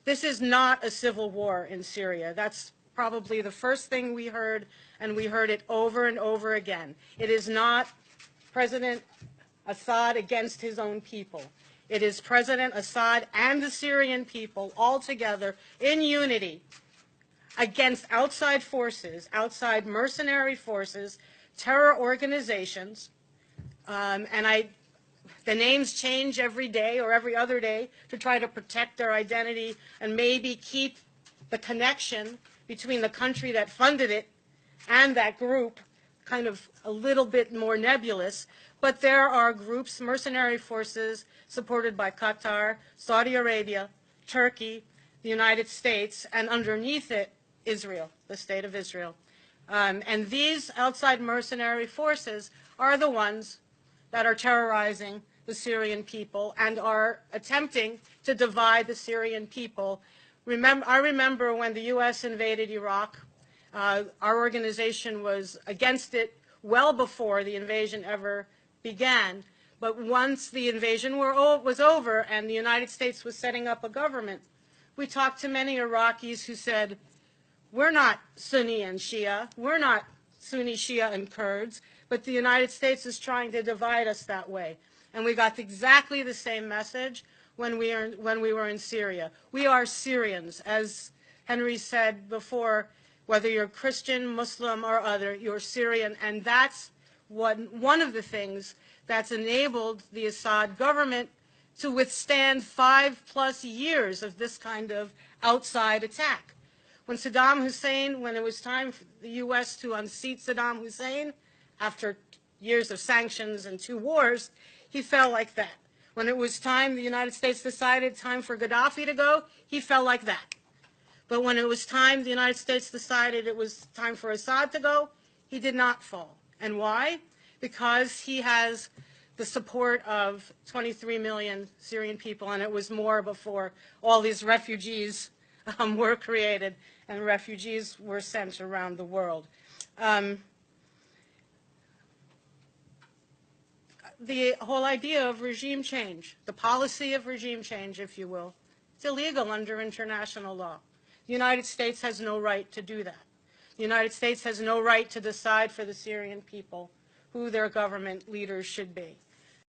This is not a civil war in Syria. That's probably the first thing we heard, and we heard it over and over again. It is not President Assad against his own people. It is President Assad and the Syrian people all together in unity against outside forces, outside mercenary forces, terror organizations, the names change every day or every other day to try to protect their identity and maybe keep the connection between the country that funded it and that group kind of a little bit more nebulous. But there are groups, mercenary forces, supported by Qatar, Saudi Arabia, Turkey, the United States, and underneath it, Israel, the state of Israel. And these outside mercenary forces are the ones that are terrorizing the Syrian people and are attempting to divide the Syrian people. I remember when the U.S. invaded Iraq, our organization was against it well before the invasion ever began. But once the invasion was over and the United States was setting up a government, we talked to many Iraqis who said, we're not Sunni and Shia, we're not Sunni, Shia, and Kurds, but the United States is trying to divide us that way. And we got exactly the same message when we were in Syria. We are Syrians, as Henry said before, whether you're Christian, Muslim, or other, you're Syrian, and that's one of the things that's enabled the Assad government to withstand 5+ years of this kind of outside attack. When it was time for the U.S. to unseat Saddam Hussein, after years of sanctions and 2 wars, he fell like that. When it was time, the United States decided time for Gaddafi to go, he fell like that. But when it was time, the United States decided it was time for Assad to go, he did not fall. And why? Because he has the support of 23 million Syrian people, and it was more before all these refugees were created and refugees were sent around the world. The whole idea of regime change, the policy of regime change, if you will, it's illegal under international law. The United States has no right to do that. The United States has no right to decide for the Syrian people who their government leaders should be.